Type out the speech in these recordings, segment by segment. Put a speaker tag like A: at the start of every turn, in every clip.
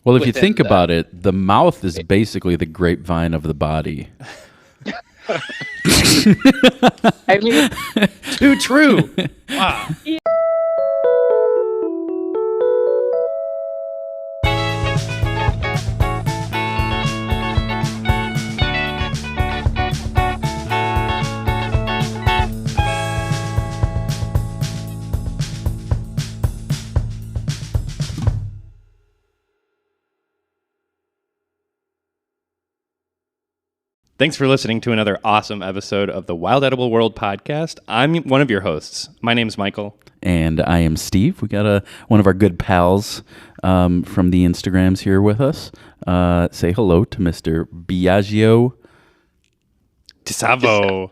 A: Well, if you think about it, the mouth is basically the grapevine of the body.
B: I mean,
C: too true. Wow. Thanks for listening to another awesome episode of the Wild Edible World podcast. I'm one of your hosts. My name's Michael.
A: And I am Steve. We got one of our good pals from the Instagrams here with us. Say hello to Mr. Biagio
C: DiSalvo.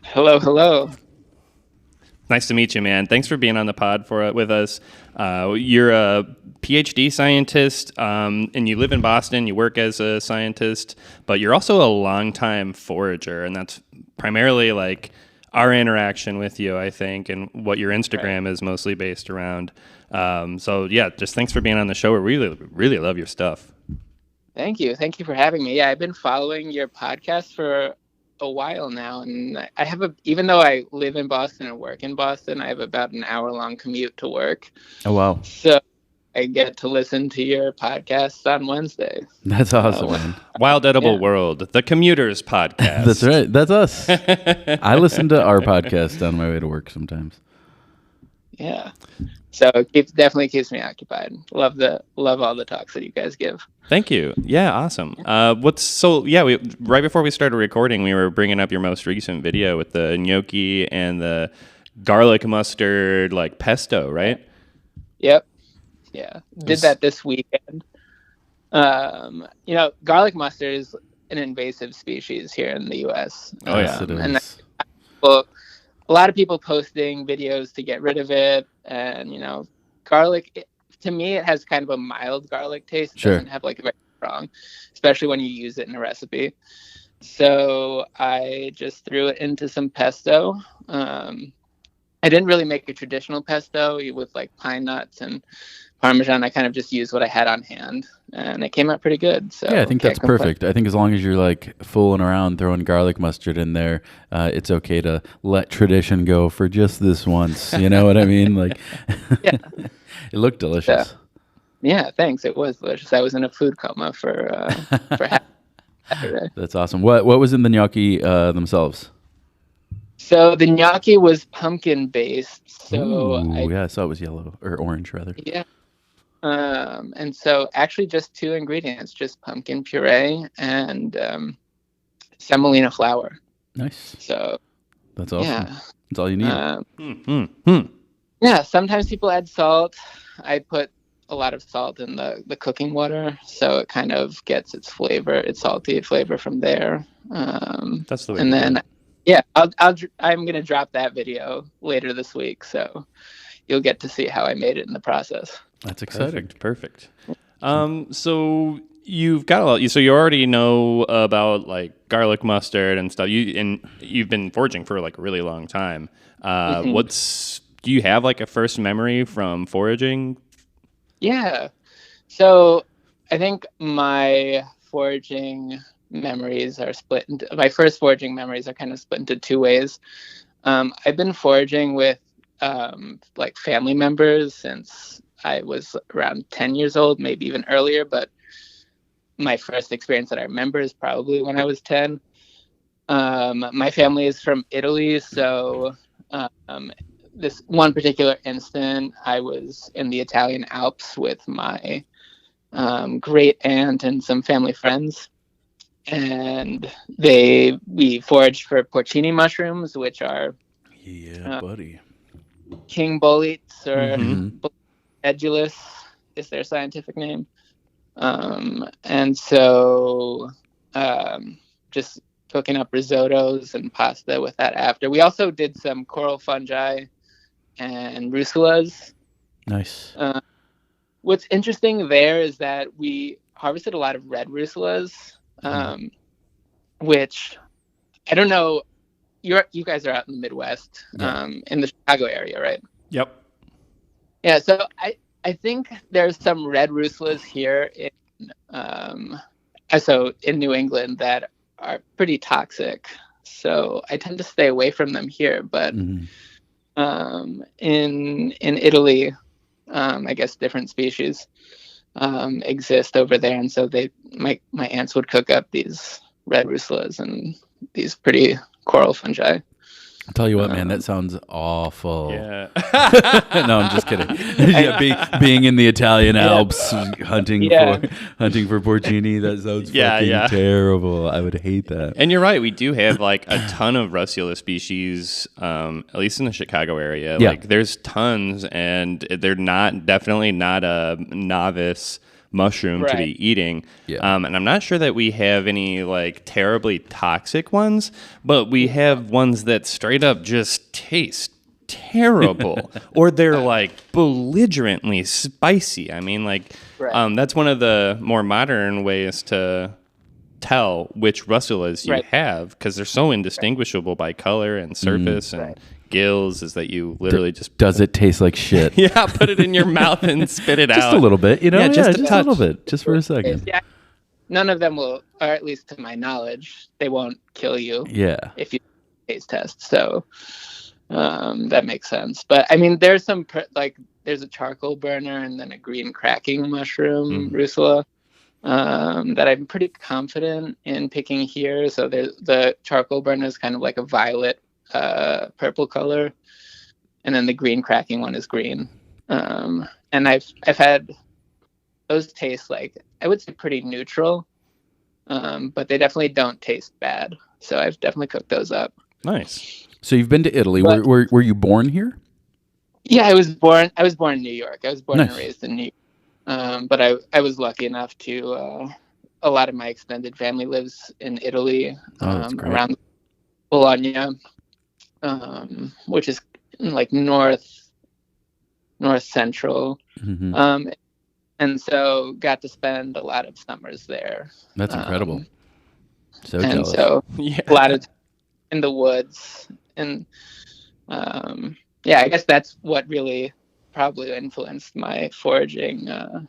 B: hello.
C: Nice to meet you, man. Thanks for being on the pod with us. You're a PhD scientist, and you live in Boston. You work as a scientist, but you're also a longtime forager, and that's primarily like our interaction with you, I think, and what your Instagram is mostly based around. So yeah, just thanks for being on the show. We really love your stuff.
B: Thank you for having me. Yeah, I've been following your podcast for a while now, and I have even though I live in Boston and work in Boston, I have about an hour-long commute to work.
A: Oh wow!
B: So I get to listen to your podcast on Wednesdays.
A: That's awesome, man.
C: Wild Edible World, the commuters podcast.
A: That's right. That's us. I listen to our podcast on my way to work sometimes.
B: Yeah. So it definitely keeps me occupied. Love all the talks that you guys give.
C: Thank you. Yeah, awesome. Right before we started recording, we were bringing up your most recent video with the gnocchi and the garlic mustard, like pesto, right?
B: Yep. Yeah. Did that this weekend. Garlic mustard is an invasive species here in the U.S.
C: Oh, yeah.
A: It is.
B: And a lot of people posting videos to get rid of it. And, garlic, to me, it has kind of a mild garlic taste. It doesn't have like a very strong, especially when you use it in a recipe. So I just threw it into some pesto. I didn't really make a traditional pesto with like pine nuts and Parmesan. I kind of just used what I had on hand, and it came out pretty good. So
A: yeah, I think that's perfect. I think as long as you're like fooling around throwing garlic mustard in there, it's okay to let tradition go for just this once. You know what I mean? Like,
B: yeah.
A: It looked delicious.
B: Yeah, thanks. It was delicious. I was in a food coma for half Saturday.
A: That's awesome. What was in the gnocchi themselves?
B: So the gnocchi was pumpkin based. So
A: I saw it was yellow or orange rather.
B: Yeah. And so actually just two ingredients, just pumpkin puree and semolina flour.
A: Nice.
B: So
A: that's awesome.
B: Yeah.
A: That's all you need.
B: Yeah, sometimes people add salt. I put a lot of salt in the cooking water, so it kind of gets its salty flavor from there.
C: That's the way.
B: And then, I'm gonna drop that video later this week, so you'll get to see how I made it in the process.
A: That's exciting.
C: Perfect. So you've got a lot. So you already know about like garlic mustard and stuff. You've been foraging for like a really long time. Do you have like a first memory from foraging? Yeah.
B: So I think my foraging memories are my first foraging memories are kind of split into two ways. I've been foraging with like family members since I was around 10 years old, maybe even earlier, but my first experience that I remember is probably when I was 10. My family is from Italy, so this one particular instant, I was in the Italian Alps with my great aunt and some family friends, and we foraged for porcini mushrooms, which are
A: buddy,
B: king boletes or edulus is their scientific name, and so just cooking up risottos and pasta with that after. We also did some coral fungi and russulas.
A: Nice.
B: What's interesting there is that we harvested a lot of red russulas, which I don't know. You guys are out in the Midwest, in the Chicago area, right?
C: Yep.
B: Yeah. So I think there's some red russellas here in New England that are pretty toxic. So I tend to stay away from them here. But in Italy, I guess different species exist over there, and so my aunts would cook up these red russellas and these pretty coral fungi.
A: I'll tell you what, man, that sounds awful.
C: Yeah.
A: No, I'm just kidding. Yeah, being in the Italian Alps, hunting for porcini, that sounds fucking terrible. I would hate that.
C: And you're right. We do have like a ton of Russula species, at least in the Chicago area.
A: Yeah.
C: Like there's tons, and they're definitely not a novice mushroom to be eating.
A: Yeah.
C: And I'm not sure that we have any like terribly toxic ones, but we have ones that straight up just taste terrible or they're like belligerently spicy. I mean, like that's one of the more modern ways to tell which russulas you have, because they're so indistinguishable by color and surface and gills, is that you literally just
A: does it taste like shit?
C: Put it in your mouth and spit it out
A: just a little bit, you know.
C: Just a
A: little bit, just for a second.
B: None of them will, or at least to my knowledge, they won't kill you if you taste test. So that makes sense. But I mean, there's some there's a charcoal burner and then a green cracking mushroom russula that I'm pretty confident in picking here. So the charcoal burner is kind of like a violet purple color, and then the green cracking one is green. And I've had those taste like, I would say, pretty neutral, but they definitely don't taste bad. So I've definitely cooked those up.
C: Nice.
A: So you've been to Italy. Were you born here?
B: Yeah, I was born in New York. I was born and raised in New York. But I was lucky enough to a lot of my extended family lives in Italy, around Bologna, which is like north central. And so got to spend a lot of summers there.
A: That's incredible. So
B: and
A: jealous.
B: So a lot of in the woods, and I guess that's what really probably influenced my foraging. I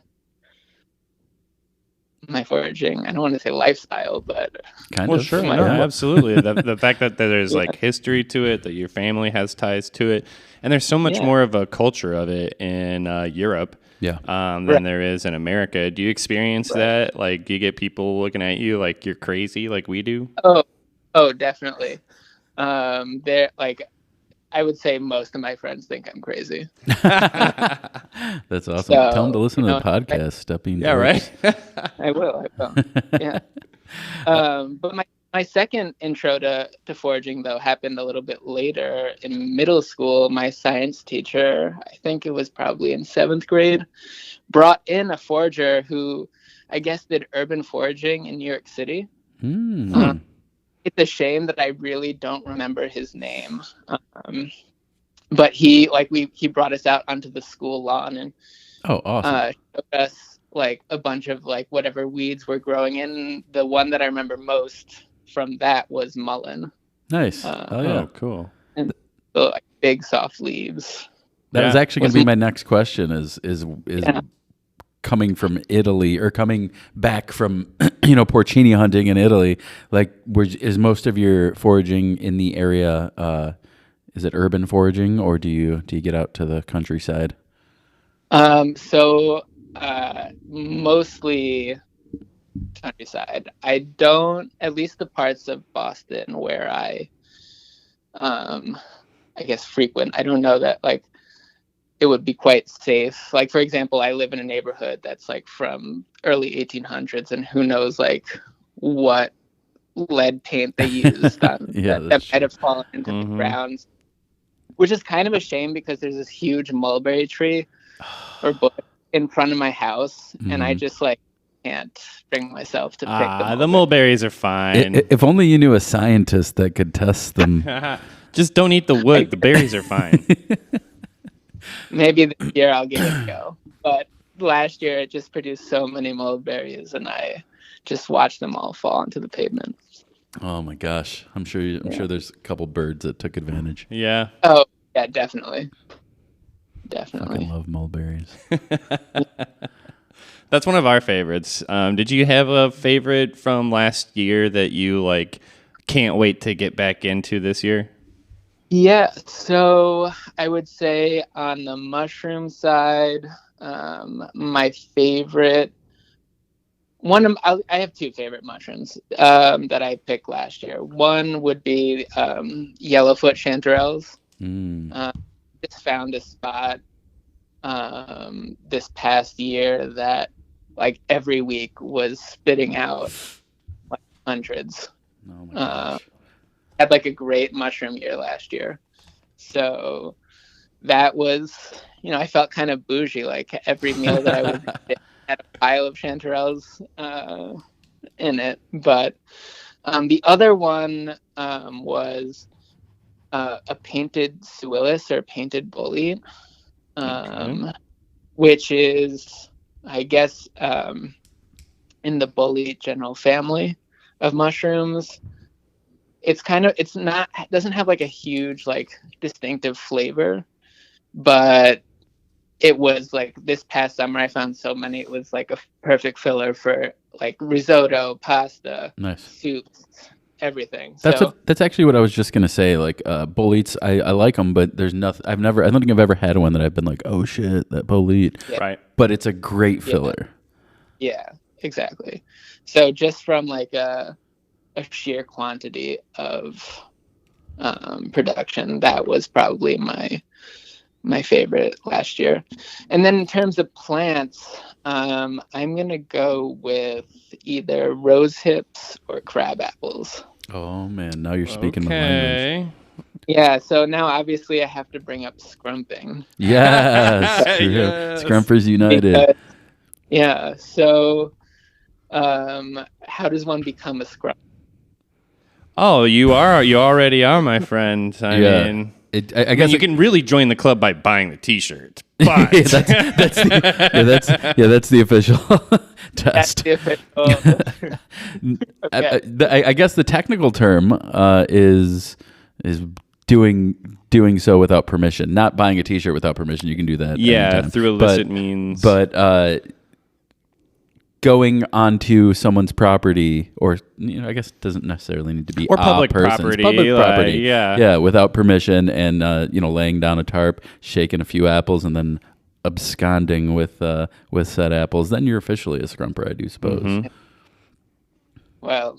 B: don't want to say lifestyle, but
A: kind of.
C: Sure, absolutely. The fact that there's like history to it, that your family has ties to it, and there's so much more of a culture of it in Europe. Than there is in America. Do you experience that? Like, do you get people looking at you like you're crazy, like we do?
B: Oh, definitely. They're like, I would say most of my friends think I'm crazy.
A: That's awesome.
B: So,
A: tell them to listen to the podcast.
C: Right.
B: I will. Yeah. But my second intro to foraging, though, happened a little bit later. In middle school, my science teacher, I think it was probably in 7th grade, brought in a forager who I guess did urban foraging in New York City. It's a shame that I really don't remember his name. But he brought us out onto the school lawn and
A: awesome.
B: Showed us like a bunch of like whatever weeds were growing in. The one that I remember most from that was mullein.
A: Nice.
C: Cool.
B: And the like big soft leaves.
A: That was actually going to be my next question. Is coming from Italy or coming back from porcini hunting in Italy? Like, is most of your foraging in the area? Is it urban foraging, or do you get out to the countryside?
B: So mostly countryside. I don't, at least the parts of Boston where I guess frequent, I don't know that like it would be quite safe. Like, for example, I live in a neighborhood that's like from early 1800s, and who knows like what lead paint they used on that might have fallen into the ground, which is kind of a shame because there's this huge mulberry tree or bush in front of my house, and I just like can't bring myself to pick
C: the mulberries are fine.
A: If only you knew a scientist that could test them.
C: Just don't eat the wood. The berries are fine.
B: Maybe this year I'll give it a go. But last year it just produced so many mulberries, and I just watched them all fall onto the pavement.
A: Oh my gosh! I'm sure there's a couple birds that took advantage.
C: Yeah.
B: Oh yeah, definitely. definitely.
A: Fucking love mulberries.
C: That's one of our favorites. Did you have a favorite from last year that you like can't wait to get back into this year?
B: Yeah, so I would say on the mushroom side, my favorite I have two favorite mushrooms that I picked last year. One would be yellowfoot chanterelles. Just found a spot this past year that like every week was spitting out like hundreds.
A: Oh my gosh.
B: Had like a great mushroom year last year. So that was, I felt kind of bougie. Like every meal that I would had a pile of chanterelles in it. But the other one was a painted suillus or painted bolete, which is, I guess, in the bolete general family of mushrooms. It doesn't have like a huge like distinctive flavor, but it was like this past summer I found so many. It was like a perfect filler for like risotto, pasta,
A: Nice.
B: soups, everything.
A: That's actually what I was just gonna say. Like boletes, I like them, but there's nothing. I don't think I've ever had one that I've been like, oh shit, that bolete.
B: Yeah.
C: Right.
A: But it's a great filler.
B: Yeah, exactly. So just from like a sheer quantity of production, that was probably my favorite last year. And then in terms of plants, I'm gonna go with either rose hips or crab apples.
A: Oh man, now you're speaking my language.
B: Yeah, so now obviously I have to bring up scrumping.
A: Yes,
C: Yes.
A: Scrumpers United.
B: So how does one become a scrump?
C: Oh, you already are, my friend. I mean,
A: I guess
C: you can really join the club by buying the T-shirt. But
A: that's the official test.
B: That's the official.
A: I guess the technical term is doing so without permission, not buying a T-shirt without permission. You can do that. anytime.
C: Through illicit means.
A: But going onto someone's property, or I guess it doesn't necessarily need to be
C: Or public
A: person's.
C: property,
A: public
C: like,
A: property,
C: yeah,
A: without permission, and laying down a tarp, shaking a few apples, and then absconding with said apples, then you're officially a scrumper, I do suppose.
C: Mm-hmm.
B: Well,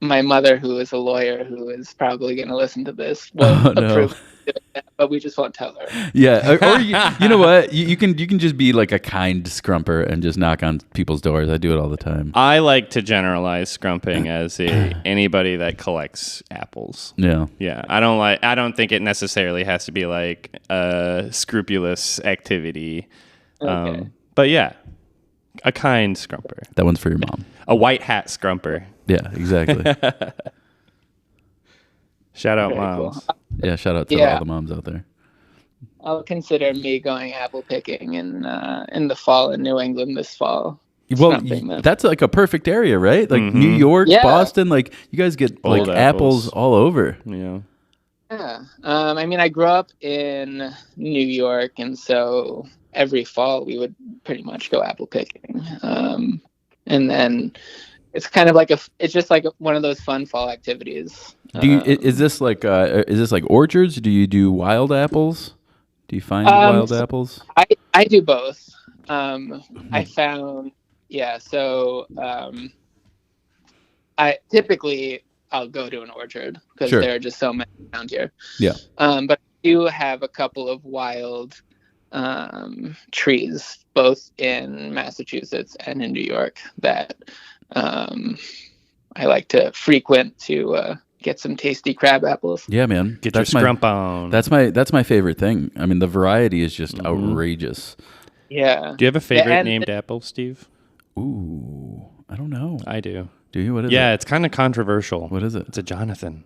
B: my mother, who is a lawyer, who is probably going to listen to this, won't approve of that, but we just won't tell her.
A: Yeah, or you know what? You can just be like a kind scrumper and just knock on people's doors. I do it all the time.
C: I like to generalize scrumping as anybody that collects apples.
A: Yeah.
C: I don't think it necessarily has to be like a scrupulous activity.
B: Okay.
C: But yeah, a kind scrumper.
A: That one's for your mom.
C: A white hat scrumper.
A: Yeah, exactly.
C: Shout out
B: Very
C: moms.
B: cool.
A: Yeah, shout out to all the moms out there.
B: I'll consider me going apple picking in the fall in New England this fall.
A: Well, that's like a perfect area, right? Like New York, Boston, like you guys get
C: Old
A: like apples all over.
C: Yeah.
B: Yeah. I mean, I grew up in New York, and so every fall we would pretty much go apple picking. And then it's kind of like it's just like one of those fun fall activities.
A: Is this like orchards? Do you do wild apples? Do you find wild apples?
B: I do both. I found, so I'll go to an orchard because there are just so many around here. Yeah. But I do have a couple of wild trees, both in Massachusetts and in New York, that I like to frequent to get some tasty crab apples.
A: Yeah, man.
C: Get your scrump on.
A: That's my favorite thing. I mean, the variety is just outrageous.
B: Yeah.
C: Do you have a favorite named apple, Steve?
A: Ooh, I don't know.
C: I do.
A: Do you? What is it?
C: Yeah, it's kind of controversial.
A: What is it?
C: It's a Jonathan.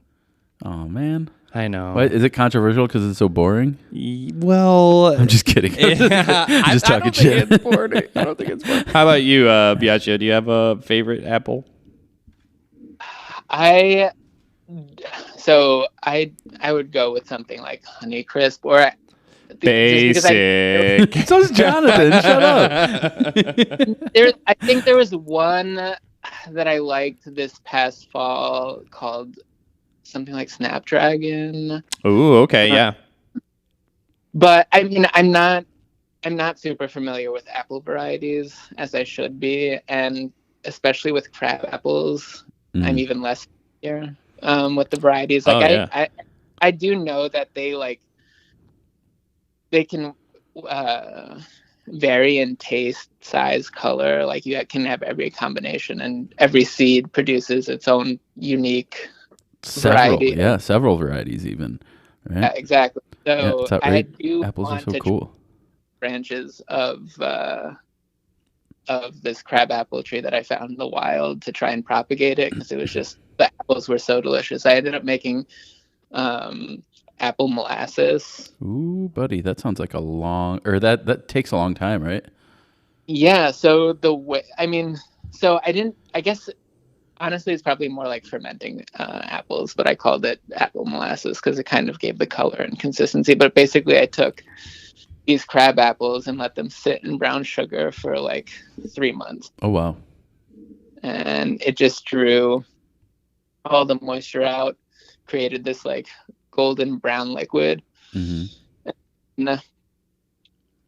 A: Oh, man.
C: I know.
A: What, is it controversial because it's so boring?
C: Well,
A: I'm just kidding. I'm just talking shit.
C: I don't think it's boring. How about you, Biagio? Do you have a favorite apple?
B: I would go with something like Honeycrisp, or
C: Basic.
A: So's Jonathan. Shut up.
B: I think there was one that I liked this past fall called something like Snapdragon.
C: Ooh, okay, yeah.
B: But I mean, I'm not super familiar with apple varieties as I should be, and especially with crab apples, I'm even less familiar with the varieties. Like I do know that they can vary in taste, size, color. Like you can have every combination, and every seed produces its own unique variety.
A: Yeah, several varieties even. Right?
B: Yeah, exactly. So I do
A: apples
B: want
A: are so
B: to
A: cool.
B: Branches of this crab apple tree that I found in the wild to try and propagate it, because it was just, the apples were so delicious. I ended up making apple molasses.
A: Ooh, buddy, that sounds like that takes a long time, right?
B: Yeah. So I guess honestly it's probably more like fermenting apples, but I called it apple molasses because it kind of gave the color and consistency. But basically I took these crab apples and let them sit in brown sugar for like 3 months.
A: Oh, wow.
B: And it just drew all the moisture out, created this like golden brown liquid. And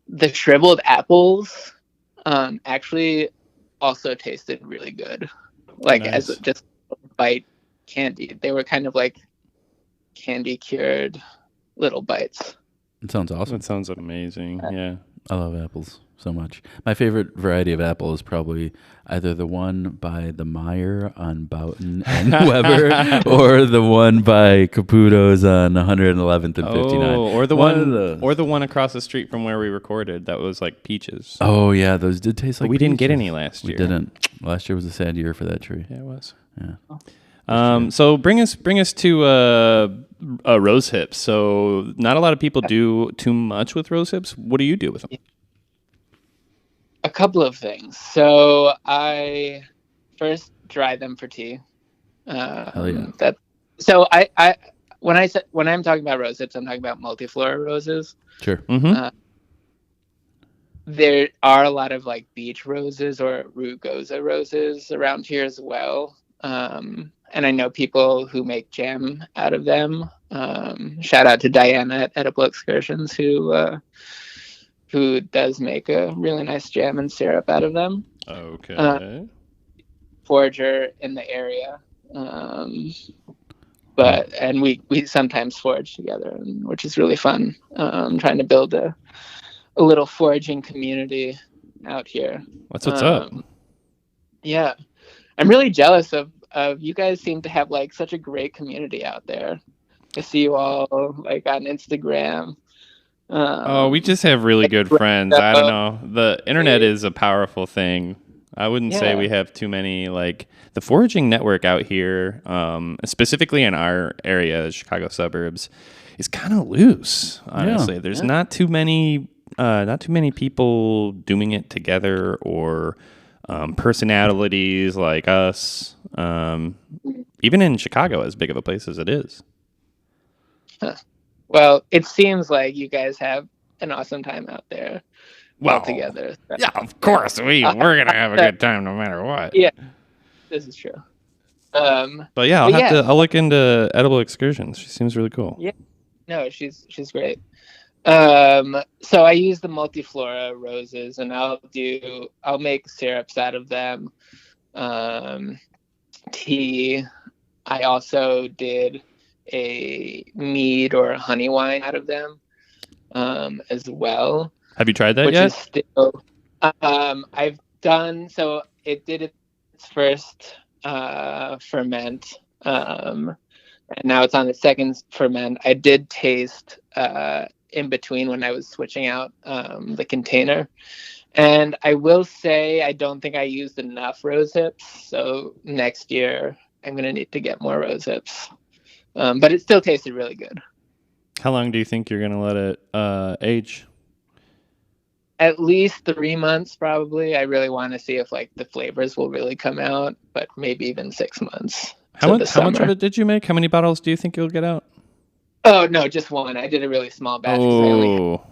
B: the shriveled apples actually also tasted really good. Like
C: nice.
B: As just bite candy. They were kind of like candy cured little bites.
A: It sounds awesome.
C: That sounds amazing. Yeah.
A: I love apples so much. My favorite variety of apple is probably either the one by the Meyer on Boughton and Weber, or the one by Caputo's on 111th and 59.
C: Or the one across the street from where we recorded that was like peaches.
A: Oh yeah, those did taste like.
C: We
A: peaches.
C: didn't get any last year.
A: We didn't. Last year was a sad year for that tree.
C: Yeah, it was.
A: Yeah.
C: So bring us to rose hips. So not a lot of people do too much with rose hips. What do you do with them?
B: A couple of things. So I first dry them for tea.
A: Hell yeah.
B: When I'm talking about rose hips, I'm talking about multiflora roses.
A: Sure.
C: Mm-hmm.
B: There are a lot of like beach roses or rugosa roses around here as well. And I know people who make jam out of them. Shout out to Diana at Edible Excursions who does make a really nice jam and syrup out of them.
C: Okay.
B: Forager in the area. And we sometimes forage together, which is really fun. Trying to build a little foraging community out here.
C: What's up?
B: Yeah. I'm really jealous of you guys seem to have like such a great community out there. I see you all like on Instagram.
C: We just have really good friends. I don't know. The internet is a powerful thing. I wouldn't say we have too many, like the foraging network out here, specifically in our area, Chicago suburbs, is kind of loose. Honestly, there's not too many people doing it together, or personalities like us. Even in Chicago, as big of a place as it is.
B: Huh. Well, it seems like you guys have an awesome time out there all together. So.
C: Yeah, of course. We're going to have a good time no matter what.
B: Yeah, this is true.
C: But yeah, I'll look into Edible Excursions. She seems really cool.
B: Yeah. No, she's great. So I use the multiflora roses, and I'll make syrups out of them. Tea. I also did a mead or a honey wine out of them as well.
C: Have you tried that yet?
B: I've done, so it did its first ferment, and now it's on the second ferment. I did taste in between when I was switching out the container, and I will say I don't think I used enough rose hips, so next year I'm going to need to get more rose hips. But it still tasted really good.
C: How long do you think you're going to let it age?
B: At least 3 months, probably. I really want to see if like the flavors will really come out, but maybe even 6 months.
C: How much of it did you make? How many bottles do you think you'll get out?
B: Oh, no, just one. I did a really small batch.
C: Oh,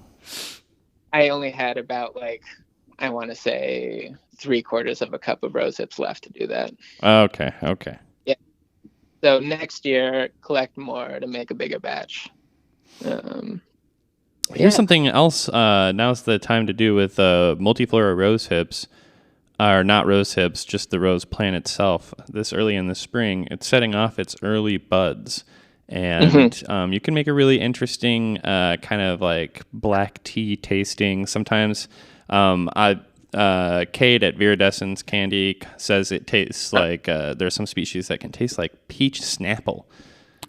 B: I only had about like, I want to say 3/4 of a cup of rose hips left to do that.
C: Okay.
B: Yeah. So next year, collect more to make a bigger batch.
C: Here's something else. Now's the time to do with multiflora rose hips, or not rose hips, just the rose plant itself. This early in the spring, it's setting off its early buds, and you can make a really interesting kind of like black tea tasting. Sometimes, Kate at Viridescence Candy says it tastes like there's some species that can taste like peach snapple.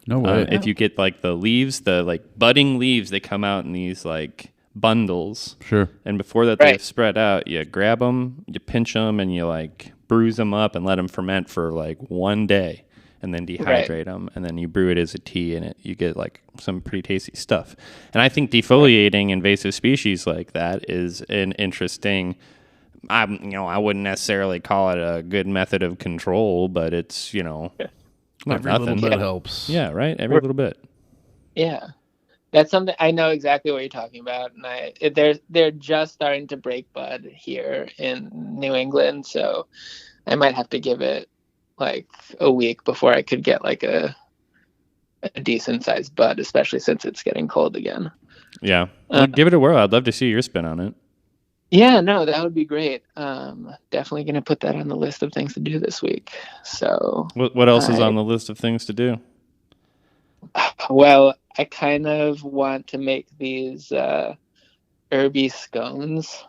A: No way.
C: If you get like the leaves, the like budding leaves, they come out in these like bundles.
A: Sure.
C: And before that they've spread out, you grab them, you pinch them, and you like bruise them up and let them ferment for like 1 day, and then dehydrate them, and then you brew it as a tea, and you get like some pretty tasty stuff. And I think defoliating invasive species like that is an interesting. I wouldn't necessarily call it a good method of control, but it's
A: Every little bit helps.
C: Yeah, right. Every little bit.
B: Yeah, that's something I know exactly what you're talking about, and they're just starting to break bud here in New England, so I might have to give it like a week before I could get like a decent sized bud, especially since it's getting cold again.
C: Yeah, well, give it a whirl. I'd love to see your spin on it.
B: Yeah, no, that would be great. Definitely going to put that on the list of things to do this week. So,
C: what else is on the list of things to do?
B: Well, I kind of want to make these herby scones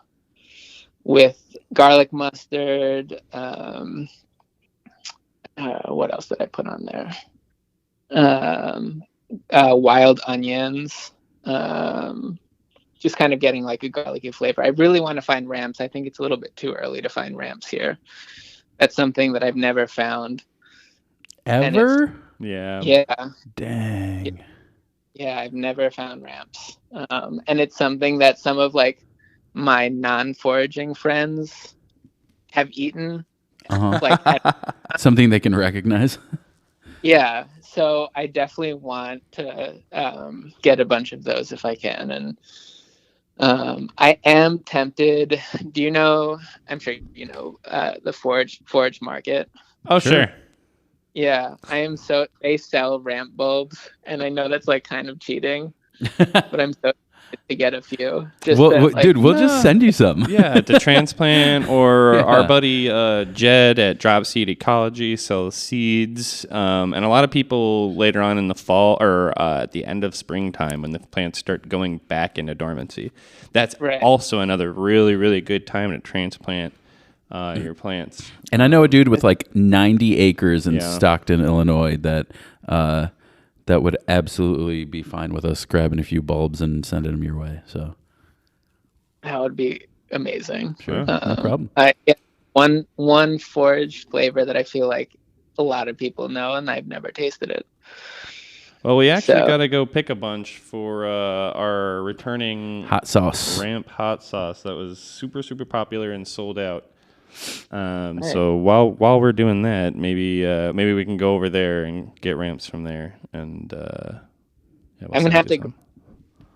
B: with garlic mustard. What else did I put on there? Wild onions. Just kind of getting like a garlicky flavor. I really want to find ramps. I think it's a little bit too early to find ramps here. That's something that I've never found.
A: Ever?
C: Yeah.
A: Dang.
B: Yeah, I've never found ramps. And it's something that some of like my non-foraging friends have eaten. Like
A: something they can recognize.
B: Yeah. So I definitely want to get a bunch of those if I can. And I am tempted. Do you know? I'm sure you know the forage market.
C: Oh, sure.
B: Yeah, they sell ramp bulbs, and I know that's like kind of cheating, but I'm so excited to get a few.
A: Dude, we'll just send you some.
C: Yeah, to transplant, or our buddy Jed at Drop Seed Ecology sells seeds, and a lot of people later on in the fall or at the end of springtime when the plants start going back into dormancy. That's also another really, really good time to transplant your plants.
A: And I know a dude with like 90 acres in Stockton, Illinois that would absolutely be fine with us grabbing a few bulbs and sending them your way. So
B: that would be amazing.
A: Sure, no problem.
B: One forage flavor that I feel like a lot of people know, and I've never tasted it.
C: Well, we actually got to go pick a bunch for our returning
A: hot sauce
C: ramp hot sauce that was super, super popular and sold out. So while we're doing that, maybe we can go over there and get ramps from there, and
B: I'm gonna have to go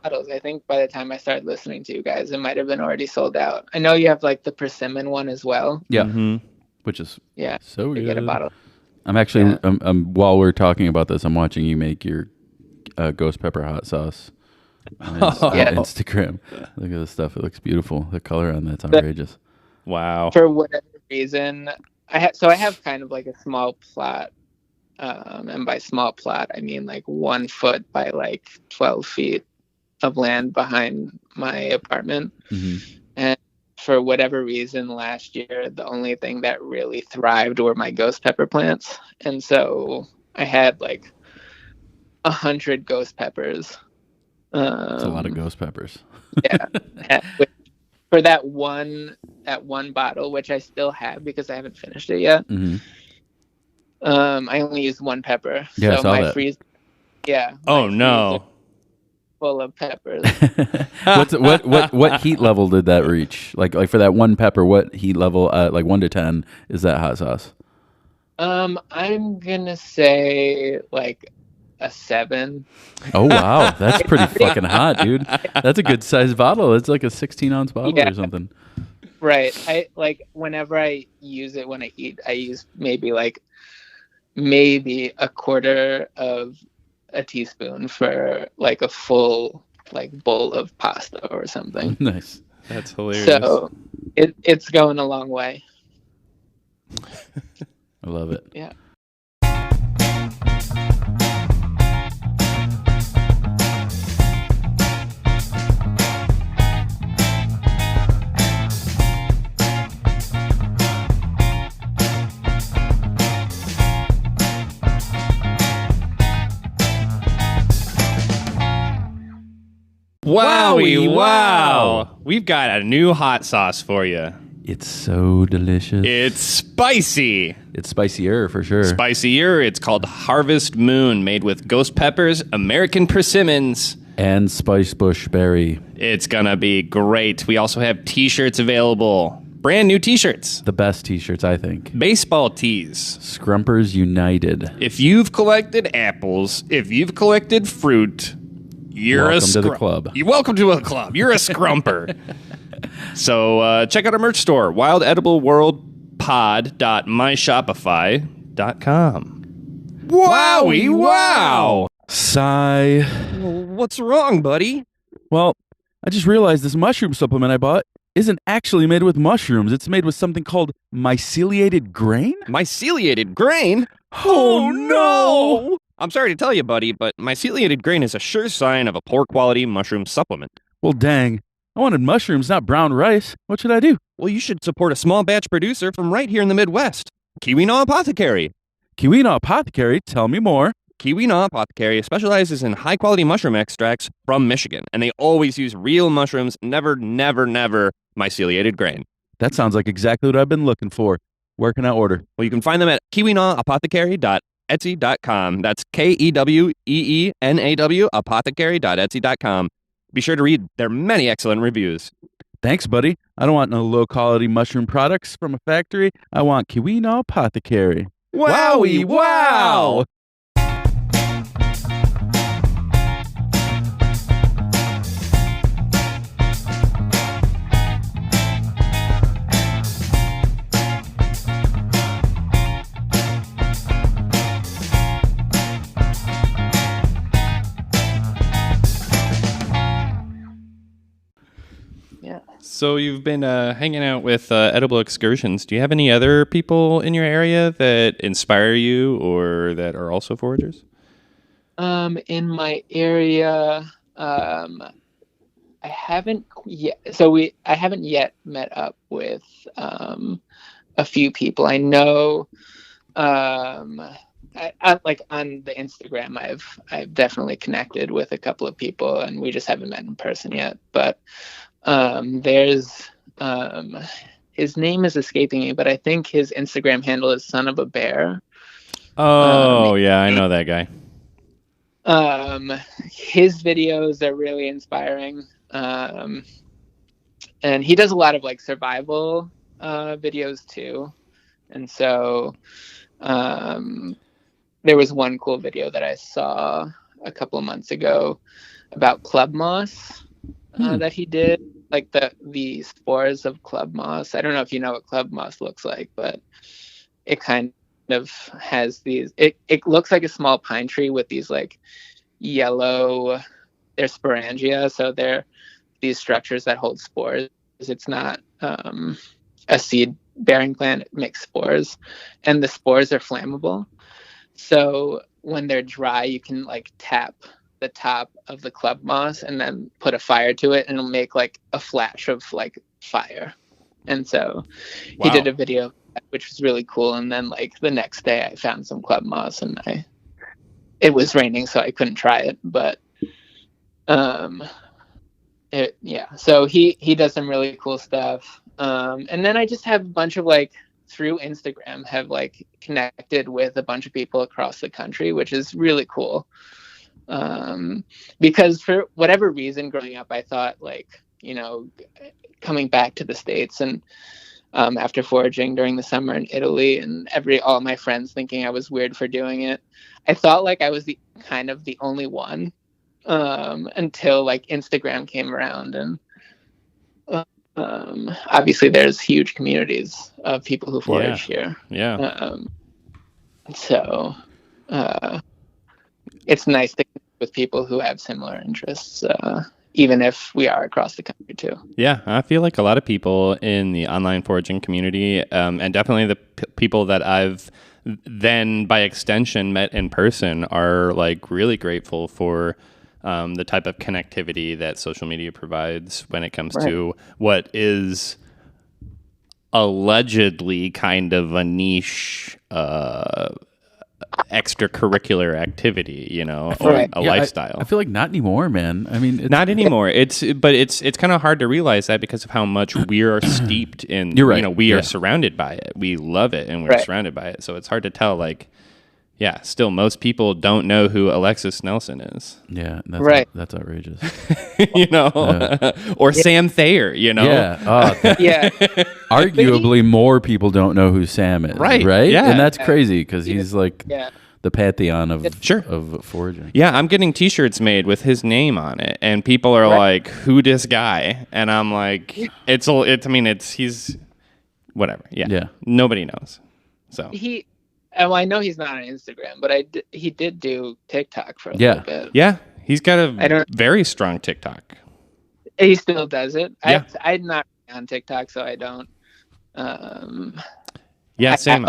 B: bottles. I think by the time I started listening to you guys, it might have been already sold out. I know you have like the persimmon one as well.
A: Yeah, which is so good.
B: Get a bottle.
A: I'm actually while we're talking about this, I'm watching you make your ghost pepper hot sauce on Instagram. Look at this stuff; it looks beautiful. The color on that's outrageous.
C: Wow.
B: For whatever reason, I have kind of like a small plot, and by small plot I mean like 1 foot by like 12 feet of land behind my apartment. And for whatever reason, last year the only thing that really thrived were my ghost pepper plants, and so I had like 100 ghost peppers.
A: That's a lot of ghost peppers.
B: Yeah. For that one bottle, which I still have because I haven't finished it yet. I only used 1 pepper.
A: Yeah, so my
B: freezer. Yeah.
C: Oh no.
B: Full of peppers.
A: What heat level did that reach? Like for that 1 pepper, what heat level? Like 1 to 10 is that hot sauce?
B: I'm gonna say like a 7.
A: Oh wow, that's pretty fucking hot, dude. That's a good sized bottle. It's like a 16-ounce bottle or something.
B: Right. I like whenever I use it when I eat, I use maybe a quarter of a teaspoon for like a full like bowl of pasta or something.
A: Nice.
C: That's hilarious.
B: So it's going a long way.
A: I love it.
B: Yeah.
C: Wowie wow! We've got a new hot sauce for you.
A: It's so delicious.
C: It's spicy.
A: It's spicier for sure.
C: Spicier. It's called Harvest Moon, made with ghost peppers, American persimmons,
A: and spice bush berry.
C: It's gonna be great. We also have t-shirts available. Brand new t-shirts.
A: The best t-shirts, I think.
C: Baseball tees.
A: Scrumpers United.
C: If you've collected apples, if you've collected fruit, you're
A: welcome to the club.
C: You're welcome to a club. You're a scrumper. So check out our merch store, wildedigblewordpod.myshopify.com. Wowie wow!
A: Sigh.
C: What's wrong, buddy?
A: Well, I just realized this mushroom supplement I bought isn't actually made with mushrooms. It's made with something called myceliated grain?
C: Myceliated grain?
A: Oh, no!
C: I'm sorry to tell you, buddy, but myceliated grain is a sure sign of a poor quality mushroom supplement.
A: Well, dang. I wanted mushrooms, not brown rice. What should I do?
C: Well, you should support a small batch producer from right here in the Midwest. Keweenaw Apothecary.
A: Keweenaw Apothecary? Tell me more.
C: Keweenaw Apothecary specializes in high-quality mushroom extracts from Michigan, and they always use real mushrooms, never myceliated grain.
A: That sounds like exactly what I've been looking for. Where can I order?
C: Well, you can find them at keweenawapothecary.etsy.com. That's KEWEENAW apothecary.etsy.com. Be sure to read their many excellent reviews.
A: Thanks, buddy. I don't want no low-quality mushroom products from a factory. I want Keweenaw Apothecary.
C: Wowie wow! So you've been hanging out with Edible Excursions. Do you have any other people in your area that inspire you or that are also foragers?
B: In my area, I haven't yet. I haven't yet met up with a few people. I know, I like on the Instagram, I've definitely connected with a couple of people, and we just haven't met in person yet. But there's his name is escaping me, but I think his Instagram handle is Son of a Bear.
C: Oh, yeah, I know that guy.
B: His videos are really inspiring. And he does a lot of like survival videos too. And so there was one cool video that I saw a couple of months ago about club moss that he did. Like the spores of club moss. I don't know if you know what club moss looks like, but it kind of has these. It looks like a small pine tree with these like yellow. They're sporangia, so they're these structures that hold spores. It's not a seed-bearing plant. It makes spores, and the spores are flammable. So when they're dry, you can like tap the top of the club moss and then put a fire to it, and it'll make like a flash of like fire. And so he did a video which was really cool. And then like the next day I found some club moss, and it was raining, so I couldn't try it, but so he does some really cool stuff. And then I just have a bunch of like through Instagram have like connected with a bunch of people across the country, which is really cool. Because for whatever reason, growing up, I thought like, coming back to the States and after foraging during the summer in Italy, and all my friends thinking I was weird for doing it, I thought like I was the kind of the only one until like Instagram came around, and obviously there's huge communities of people who forage here. So it's nice to connect with people who have similar interests, even if we are across the country too.
C: Yeah, I feel like a lot of people in the online foraging community, and definitely the people that I've then by extension met in person, are like really grateful for the type of connectivity that social media provides when it comes to what is allegedly kind of a niche extracurricular activity, you know, or a lifestyle.
A: I feel like not anymore, man. I mean,
C: not anymore. It's kind of hard to realize that because of how much we are steeped in.
A: You're right.
C: You know, we are surrounded by it. We love it, and we're surrounded by it. So it's hard to tell. Like, yeah, still most people don't know who Alexis Nelson is.
A: Yeah, that's that's outrageous.
C: You know, or Sam Thayer. You know,
A: Arguably, more people don't know who Sam is. Right. Yeah, and that's crazy because he's like the pantheon of of foraging.
C: Yeah, I'm getting T-shirts made with his name on it, and people are like, "Who this guy?" And I'm like, "He's whatever." Yeah, nobody knows. So
B: I know he's not on Instagram, but he did do TikTok for a little bit.
C: Yeah, he's got a very strong TikTok.
B: He still does it.
C: Yeah.
B: I'm not on TikTok, so I don't.
C: Same.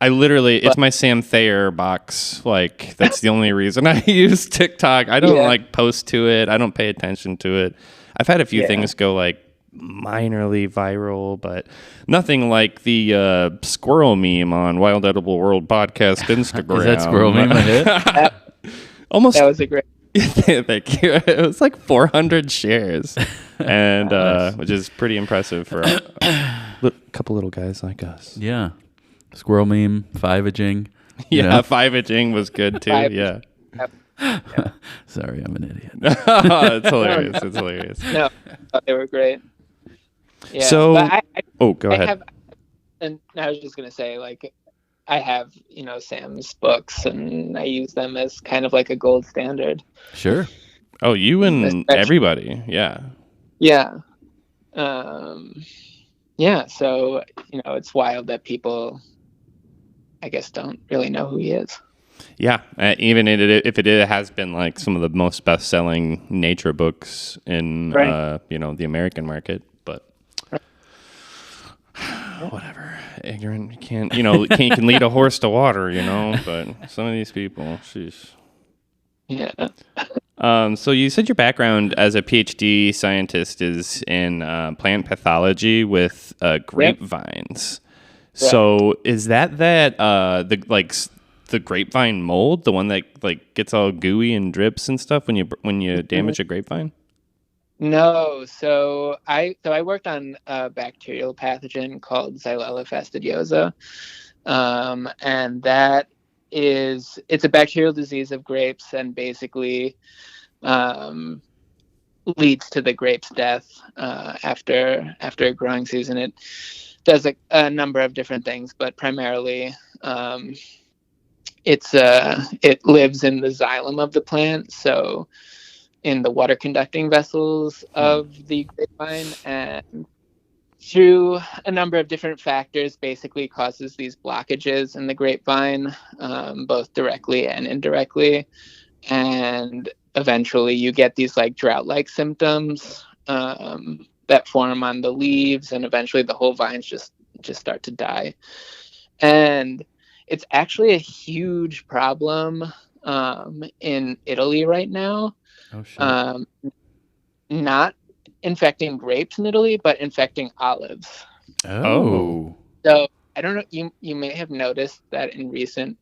C: I literally, it's my Sam Thayer box. Like, that's the only reason I use TikTok. I don't like post to it. I don't pay attention to it. I've had a few things go like minorly viral, but nothing like the squirrel meme on Wild Edible World podcast Instagram.
A: Is that squirrel meme a hit?
C: Almost.
B: That was a great.
C: Thank you. It was like 400 shares, and which is pretty impressive for a couple little guys like us.
A: Yeah, squirrel meme, fivaging.
C: Fivaging was good too. Yeah.
A: Sorry, I'm an idiot.
C: It's hilarious. It's hilarious.
B: No, they were great. Yeah.
C: So, go ahead.
B: And I was just gonna say, like, I have, Sam's books, and I use them as kind of like a gold standard.
A: Sure.
C: Oh, you and everybody. Yeah.
B: Yeah. So, it's wild that people, I guess, don't really know who he is.
C: Yeah. Even if it has been like some of the most best-selling nature books in, the American market, but whatever. Ignorant, you can lead a horse to water, but some of these people, sheesh.
B: Yeah.
C: So you said your background as a PhD scientist is in plant pathology with grapevines. Yep. So is that the grapevine mold, the one that like gets all gooey and drips and stuff when you damage a grapevine?
B: No, so I worked on a bacterial pathogen called Xylella fastidiosa, and it's a bacterial disease of grapes, and basically leads to the grape's death after a growing season. It does a number of different things, but primarily it lives in the xylem of the plant, so in the water conducting vessels of the grapevine, and through a number of different factors basically causes these blockages in the grapevine, both directly and indirectly, and eventually you get these like drought-like symptoms that form on the leaves, and eventually the whole vines just start to die. And it's actually a huge problem in Italy right now.
A: Oh, shit.
B: Not infecting grapes in Italy, but infecting olives.
A: Oh.
B: So I don't know. You may have noticed that in recent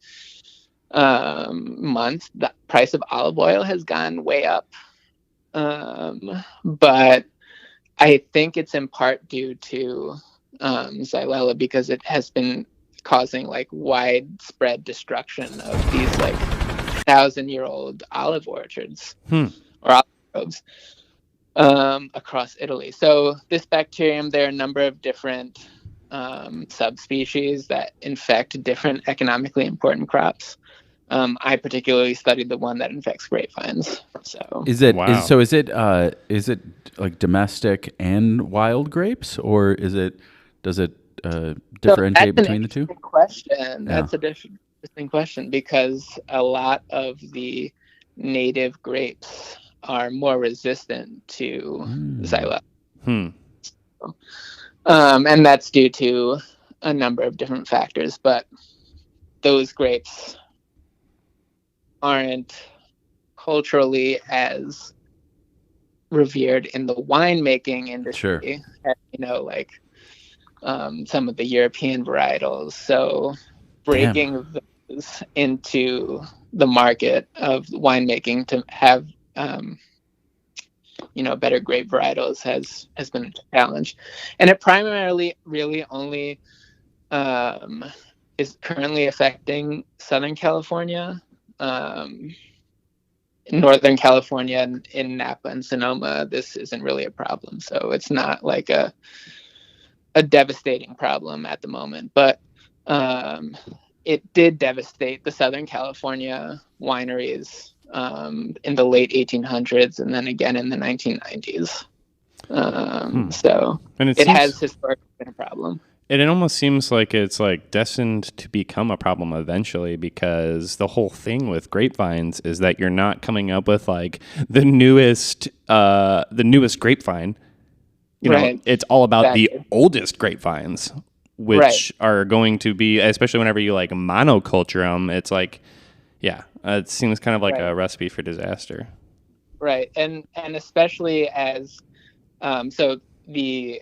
B: months, the price of olive oil has gone way up. But I think it's in part due to Xylella, because it has been causing like widespread destruction of these like 1,000-year-old olive orchards or olive groves across Italy. So this bacterium, there are a number of different subspecies that infect different economically important crops. I particularly studied the one that infects grapevines. So
A: Is it
C: Wow.
A: is it like domestic and wild grapes, or does it differentiate
B: that's an
A: between the two?
B: interesting question.
A: Yeah.
B: That's a interesting question because a lot of the native grapes are more resistant to xylella. And that's due to a number of different factors, but those grapes aren't culturally as revered in the winemaking industry, as, like some of the European varietals. So breaking those into the market of winemaking to have better grape varietals has been a challenge, and it primarily really only is currently affecting Southern California. In Northern California and in Napa and Sonoma, this isn't really a problem. So it's not like a devastating problem at the moment, but it did devastate the Southern California wineries in the late 1800s and then again in the 1990s. So it has historically been a problem.
C: And it almost seems like it's like destined to become a problem eventually, because the whole thing with grapevines is that you're not coming up with like the newest grapevine. You know, it's all about the oldest grapevines, which are going to be, especially whenever you like monoculture them, it's like, it seems kind of like a recipe for disaster.
B: Right. And especially as, so the,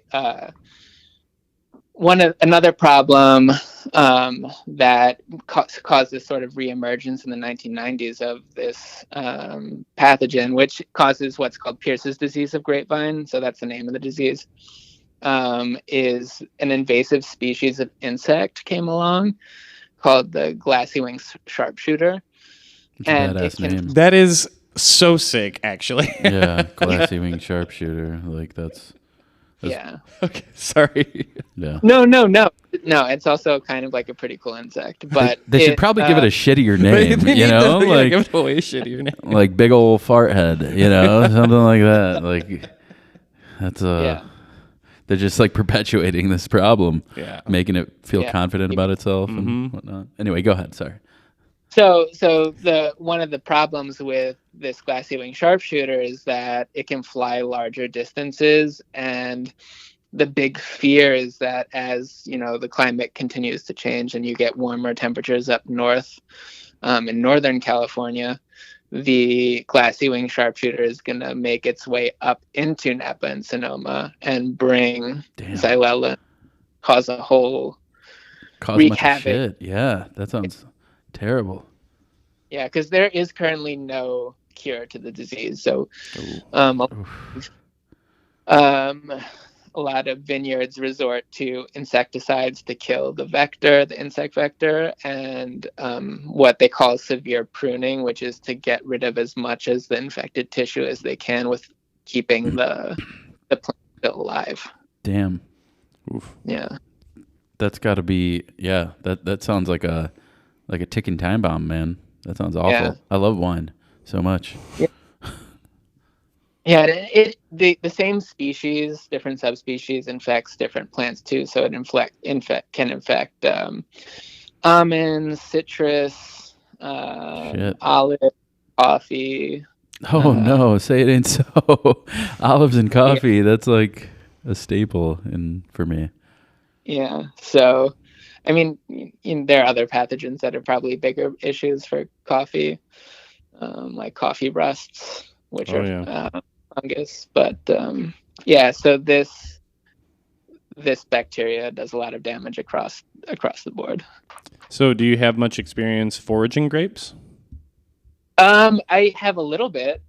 B: another problem that caused this sort of reemergence in the 1990s of this pathogen, which causes what's called Pierce's disease of grapevine. So that's the name of the disease. Is an invasive species of insect came along called the glassy-winged sharpshooter.
A: And name.
C: That is so sick, actually.
A: Yeah, glassy-winged sharpshooter. Like that's
B: yeah.
C: Okay, sorry.
A: Yeah.
B: No. It's also kind of like a pretty cool insect, but
A: they should probably give it a shittier name. Like
C: give it a way shittier name,
A: like big old fart head. Something like that. Like that's They're just like perpetuating this problem, making it feel confident about itself and whatnot. Anyway, go ahead. Sorry.
B: So one of the problems with this glassy-winged sharpshooter is that it can fly larger distances, and the big fear is that as the climate continues to change and you get warmer temperatures up north in Northern California, the glassy-winged sharpshooter is going to make its way up into Napa and Sonoma and bring xylella, cause a whole wreak havoc.
A: Shit. Yeah, that sounds terrible.
B: Yeah, because there is currently no cure to the disease. So a lot of vineyards resort to insecticides to kill the insect vector, and what they call severe pruning, which is to get rid of as much as the infected tissue as they can with keeping the plant still alive.
A: Damn.
C: Oof.
B: Yeah.
A: That's got to be, that sounds like a ticking time bomb, man. That sounds awful. Yeah. I love wine so much.
B: Yeah, the same species, different subspecies infects different plants too. So it can infect almonds, citrus, olive, coffee.
A: Oh no, say it ain't so. Olives and coffee, that's like a staple for me.
B: Yeah, so I mean, there are other pathogens that are probably bigger issues for coffee, like coffee rusts, which are fungus. But so this bacteria does a lot of damage across the board.
C: So, do you have much experience foraging grapes?
B: I have a little bit.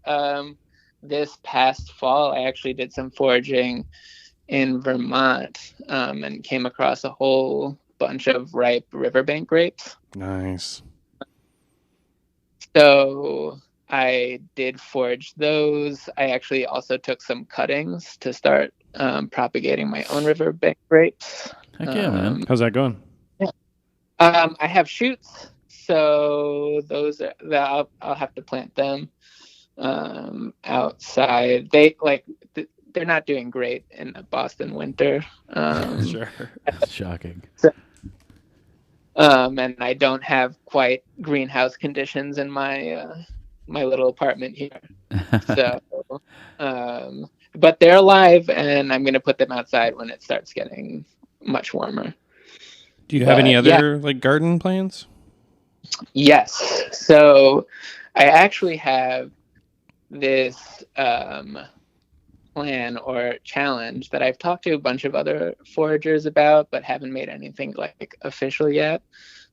B: This past fall, I actually did some foraging in Vermont and came across a whole bunch of ripe riverbank grapes.
C: Nice.
B: So I did forage those. I actually also took some cuttings to start propagating my own riverbank grapes.
A: Heck yeah, man.
C: How's that going?
B: Yeah. I have shoots, So those are I'll have to plant them outside. They're not doing great in the Boston winter.
A: Sure. That's shocking.
B: So, and I don't have quite greenhouse conditions in my my little apartment here. So, but they're alive, and I'm gonna put them outside when it starts getting much warmer.
C: Do you have any other like garden plans?
B: Yes. So I actually have this plan or challenge that I've talked to a bunch of other foragers about, but haven't made anything like official yet.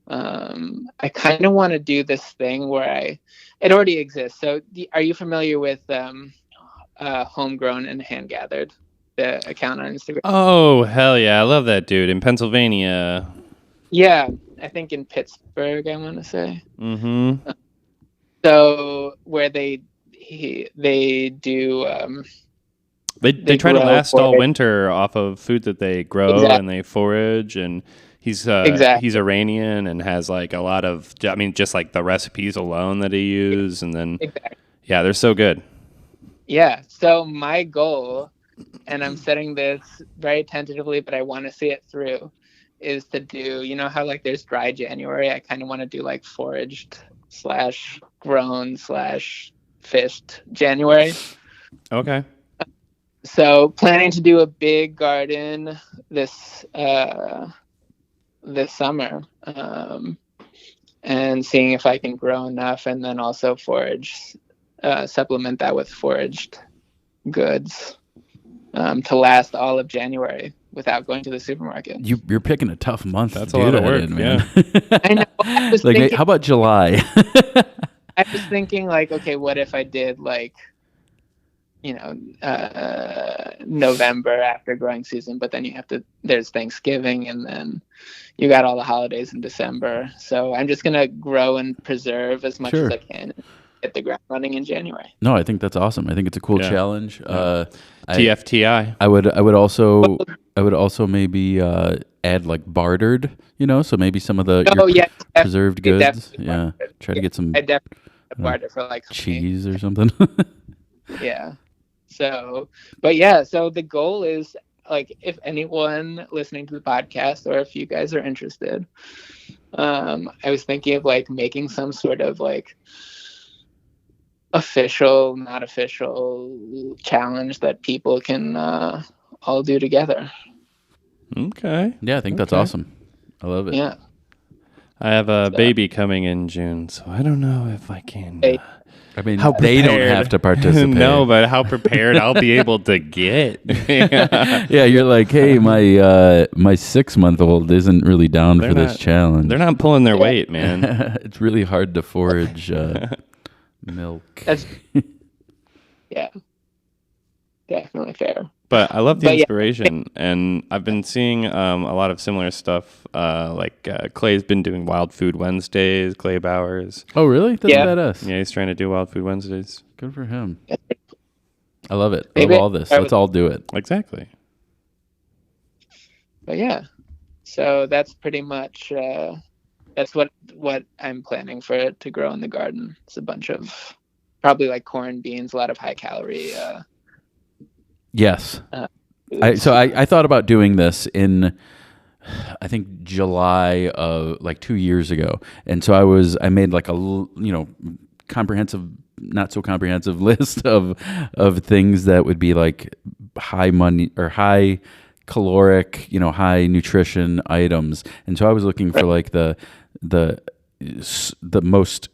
B: I kind of want to do this thing where it already exists. So are you familiar with Homegrown and Hand Gathered, the account on Instagram?
C: Oh, hell yeah. I love that dude in Pennsylvania.
B: Yeah, I think in Pittsburgh, I want to say.
C: Mm-hmm.
B: So where they do
C: they try to last all winter off of food that they grow and they forage, and he's Iranian and has like a lot of, I mean, just like the recipes alone that he used, and then yeah, they're so good.
B: Yeah, so my goal, and I'm setting this very tentatively, but I want to see it through, is to do, you know how like there's dry January, I kind of want to do like foraged / grown / fished January.
C: Okay.
B: So planning to do a big garden this summer, and seeing if I can grow enough, and then also supplement that with foraged goods to last all of January without going to the supermarket.
A: You're picking a tough month.
C: That's a lot of work, man.
B: I know. I was
A: like,
B: thinking,
A: how about July?
B: I was thinking, like, okay, what if I did like, you know, November after growing season, but then there's Thanksgiving, and then you got all the holidays in December. So I'm just gonna grow and preserve as much as I can. Hit the ground running in January.
A: No, I think that's awesome. I think it's a cool challenge.
C: TFTI.
A: I would also maybe add like bartered, you know, so maybe some of the preserved goods. Yeah, try to get some.
B: I definitely barter for like
A: cheese or something.
B: Yeah. So, but yeah, so the goal is, like, if anyone listening to the podcast, or if you guys are interested, I was thinking of like making some sort of like official, not official challenge that people can all do together.
C: Okay.
A: Yeah, I think that's awesome. I love it.
B: Yeah.
C: I have a baby coming in June, so I don't know if I can.
A: I mean, they don't have to participate.
C: No, but how prepared I'll be able to get.
A: Yeah, you're like, hey, my 6-month-old isn't really down for this challenge.
C: They're not pulling their weight, man.
A: It's really hard to forage milk.
B: Yeah, definitely fair.
C: But I love the inspiration, and I've been seeing a lot of similar stuff. Like Clay's been doing Wild Food Wednesdays, Clay Bowers.
A: Oh, really? That's badass.
C: Yeah, he's trying to do Wild Food Wednesdays.
A: Good for him. I love it. I love all this. Let's all do it.
C: Exactly.
B: But yeah, so that's pretty much that's what I'm planning for it to grow in the garden. It's a bunch of probably like corn, beans, a lot of high calorie.
A: Yes. I thought about doing this in, I think, July of like 2 years ago. And so I made like a, comprehensive, not so comprehensive list of things that would be like high money or high caloric, high nutrition items. And so I was looking for like the most,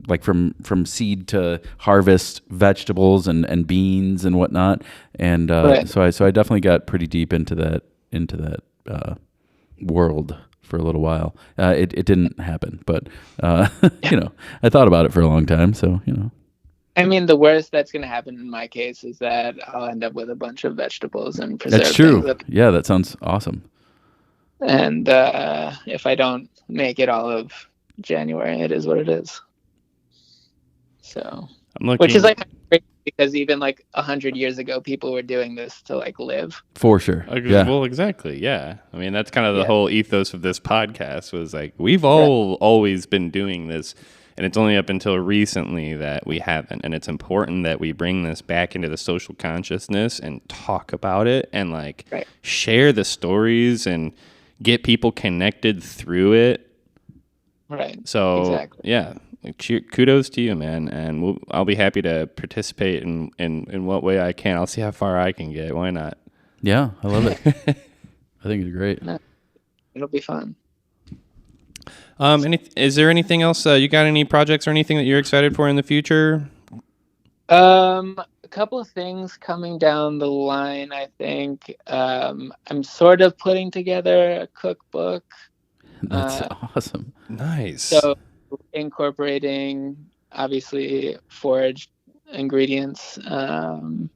A: like from seed to harvest vegetables and beans and whatnot. And so I definitely got pretty deep into that world for a little while. It didn't happen, but I thought about it for a long time. So
B: I mean, the worst that's going to happen in my case is that I'll end up with a bunch of vegetables and preserved.
A: That's true. Yeah, that sounds awesome.
B: And if I don't make it all of January, it is what it is. So, which is like because even like 100 years ago, people were doing this to like live.
A: For sure. Yeah.
C: Well, exactly. Yeah. I mean, that's kind of the
B: Yeah.
C: whole ethos of this podcast was like, we've always been doing this. And it's only up until recently that we haven't. And it's important that we bring this back into the social consciousness and talk about it and like share the stories and get people connected through it.
B: Right.
C: So,
B: exactly.
C: yeah, kudos to you, man. And I'll be happy to participate in what way I can. I'll see how far I can get. Why not?
A: Yeah, I love it. I think it's great.
B: No, it'll be fun.
C: Is there anything else? You got any projects or anything that you're excited for in the future?
B: A couple of things coming down the line, I think. I'm sort of putting together a cookbook.
A: That's awesome.
C: Nice.
B: So incorporating, obviously, foraged ingredients. And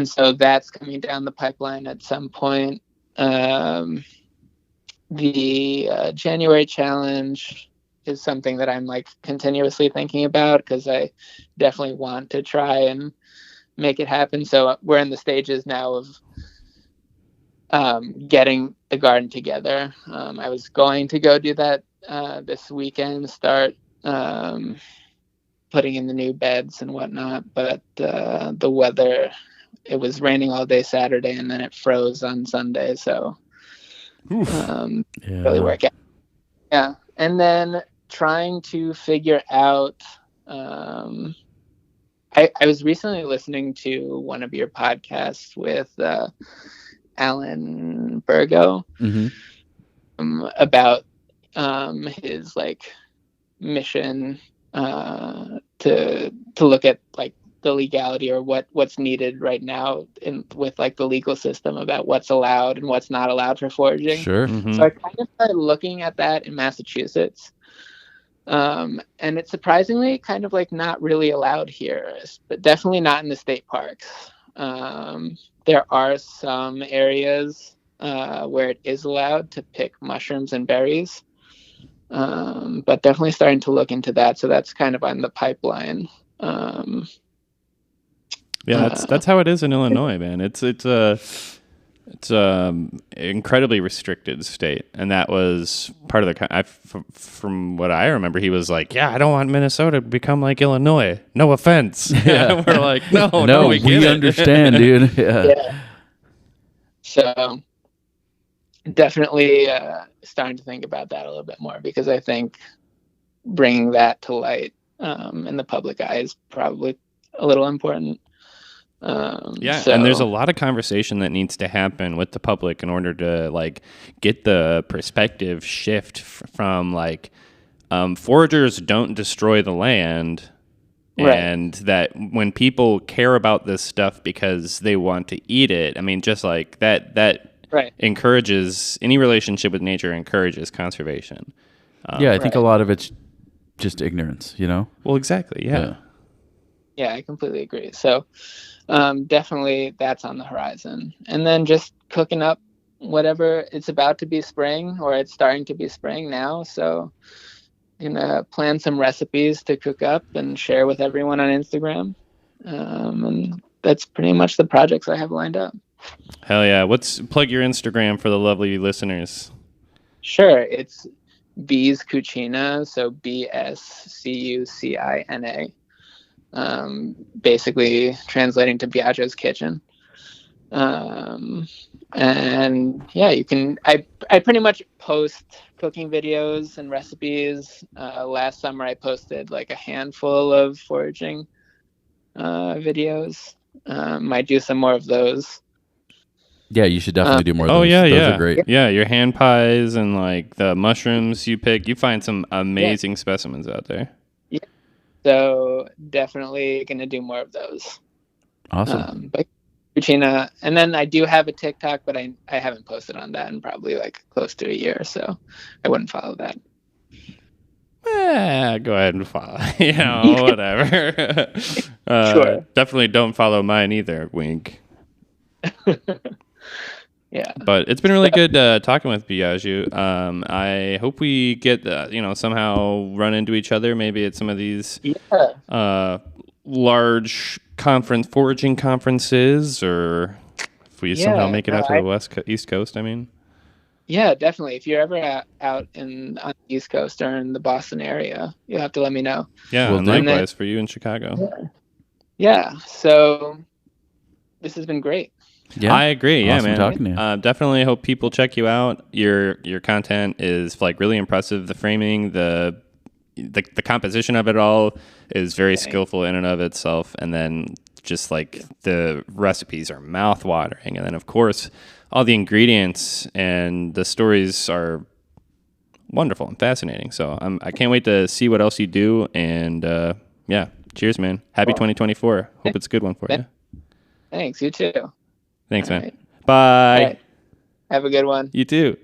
B: so that's coming down the pipeline at some point. The January challenge is something that I'm like continuously thinking about because I definitely want to try and make it happen. So we're in the stages now of getting the garden together. I was going to go do that this weekend, start putting in the new beds and whatnot, but the weather, it was raining all day Saturday and then it froze on Sunday, so really work out. Yeah. And then trying to figure out, I was recently listening to one of your podcasts with Alan Burgo about his like mission to look at like the legality or what's needed right now with like the legal system about what's allowed and what's not allowed for foraging.
A: Sure.
B: So I kind of started looking at that in Massachusetts. And it's surprisingly kind of like not really allowed here, but definitely not in the state parks. There are some areas where it is allowed to pick mushrooms and berries. But definitely starting to look into that. So that's kind of on the pipeline.
C: Yeah, that's how it is in Illinois, man. It's incredibly restricted state, and that was part of the. From what I remember, he was like, "Yeah, I don't want Minnesota to become like Illinois. No offense." Yeah. We're like, "No, we
A: understand, dude."
B: Yeah. So definitely starting to think about that a little bit more because I think bringing that to light in the public eye is probably a little important.
C: And there's a lot of conversation that needs to happen with the public in order to like get the perspective shift from like foragers don't destroy the land, and that when people care about this stuff because they want to eat it, I mean, just like that encourages any relationship with nature, encourages conservation.
A: I think a lot of it's just ignorance, you know?
C: Well, exactly. Yeah,
B: I completely agree. So definitely that's on the horizon. And then just cooking up whatever. It's about to be spring, or it's starting to be spring now. So gonna plan some recipes to cook up and share with everyone on Instagram. And that's pretty much the projects I have lined up.
C: Hell yeah. Plug your Instagram for the lovely listeners.
B: Sure. It's B's Cucina. So BSCUCINA. Basically translating to Biagio's kitchen. And yeah, you can, I pretty much post cooking videos and recipes. Last summer I posted like a handful of foraging videos. Might do some more of those.
A: Yeah, you should definitely do more of those.
C: Oh yeah,
A: those
C: yeah.
A: are great.
C: Yeah, your hand pies and like the mushrooms you pick, you find some amazing specimens out there.
B: Yeah. So definitely gonna do more of those.
A: Awesome.
B: But Cucina, and then I do have a TikTok, but I haven't posted on that in probably like close to a year, so I wouldn't follow that.
C: Go ahead and follow. Whatever.
B: Sure.
C: Definitely don't follow mine either. Wink.
B: Yeah.
C: But it's been really good talking with Biagio. I hope we get somehow run into each other. Maybe at some of these large foraging conferences, or if we somehow make it out to the East Coast, I mean.
B: Yeah, definitely. If you're ever out on the East Coast or in the Boston area, you'll have to let me know.
C: Yeah, and likewise for you in Chicago.
B: Yeah. So this has been great.
A: Yeah,
C: I agree.
A: Awesome
C: man.
A: Talking to you.
C: Definitely hope people check you out. Your content is like really impressive. The framing, the composition of it all is very skillful in and of itself. And then just like the recipes are mouth-watering. And then of course, all the ingredients and the stories are wonderful and fascinating. So I can't wait to see what else you do. And yeah, cheers, man. Happy 2024. Hope it's a good one for you.
B: Thanks. You too.
C: Thanks,
B: all
C: man.
B: Right.
C: Bye.
B: All right. Have a good one.
C: You too.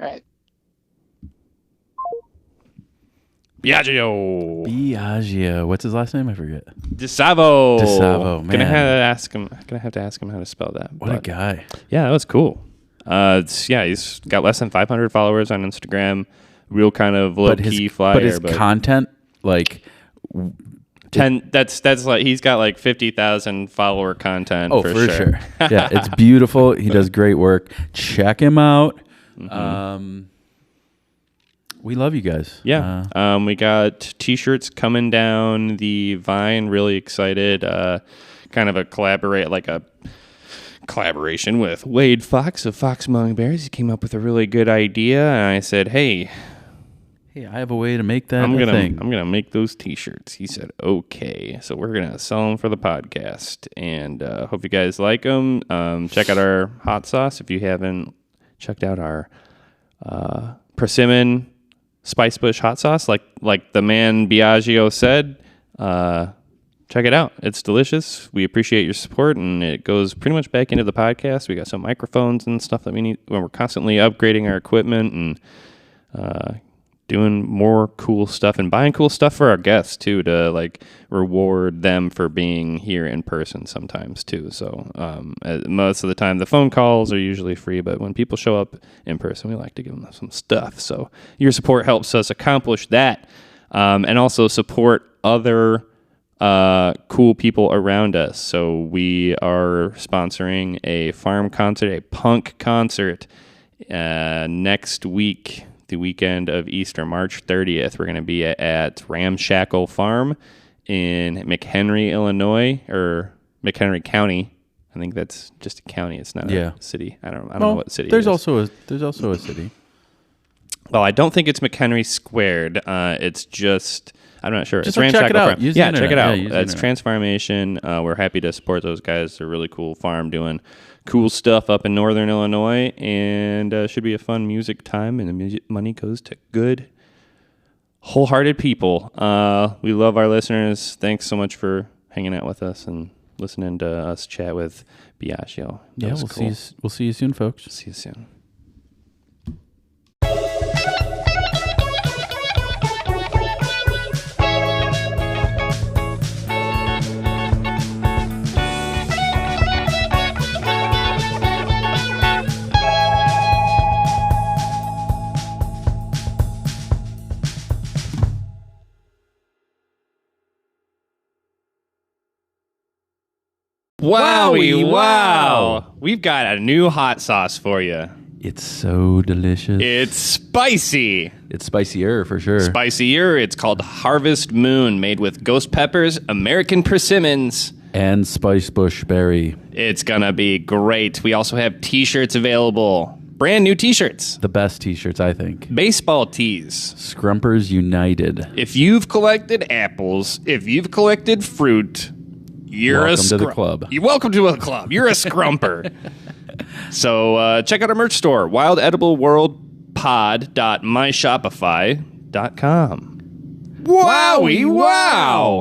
B: All right.
C: Biagio.
A: What's his last name? I forget.
C: DiSalvo.
A: Man.
C: Gonna have to ask him how to spell that.
A: What a guy.
C: Yeah, that was cool. He's got less than 500 followers on Instagram. Real kind of low key flyer.
A: But his content, like
C: 10. That's like he's got like 50,000 follower content.
A: Oh, for sure. Yeah, it's beautiful. He does great work. Check him out. Mm-hmm. We love you guys.
C: Yeah. We got t-shirts coming down the vine. Really excited. Kind of a collaboration with Wade Fox of Fox Among Bears. He came up with a really good idea, and I said, "Hey,
A: I have a way to make that
C: thing. I'm gonna make those t-shirts." He said, "Okay." So we're gonna sell them for the podcast, and hope you guys like them. Check out our hot sauce if you haven't checked out our persimmon spice bush hot sauce, like the man Biagio said. Check it out. It's delicious. We appreciate your support, and it goes pretty much back into the podcast. We got some microphones and stuff that we need when we're constantly upgrading our equipment and doing more cool stuff and buying cool stuff for our guests too, to like reward them for being here in person sometimes too. So most of the time the phone calls are usually free, but when people show up in person, we like to give them some stuff. So your support helps us accomplish that, and also support other cool people around us. So we are sponsoring a farm concert, a punk concert next week, the weekend of Easter, March 30th. We're going to be at Ramshackle Farm in McHenry, Illinois, or McHenry County. I think that's just a county. It's not a city. I don't know what city.
A: There's also a city.
C: Well, I don't think it's McHenry squared. It's just, I'm not sure.
A: Just
C: it's
A: check it out.
C: Farm. Yeah, check it out.
A: It's
C: Transformation. We're happy to support those guys. They're a really cool farm doing cool stuff up in northern Illinois, and should be a fun music time, and the money goes to good, wholehearted people. We love our listeners. Thanks so much for hanging out with us and listening to us chat with Biagio.
A: Yeah, we'll see you soon, folks.
C: See you soon. Wowie wow! We've got a new hot sauce for you.
A: It's so delicious.
C: It's spicy.
A: It's spicier for sure.
C: Spicier. It's called Harvest Moon, made with ghost peppers, American persimmons,
A: and spice bush berry.
C: It's gonna be great. We also have t-shirts available. Brand new t-shirts.
A: The best t-shirts, I think.
C: Baseball tees.
A: Scrumpers United.
C: If you've collected apples, if you've collected fruit, welcome to the club. You're welcome to a club. You're a scrumper. So check out our merch store, wildedibleworldpod.myshopify.com. Wowie wow!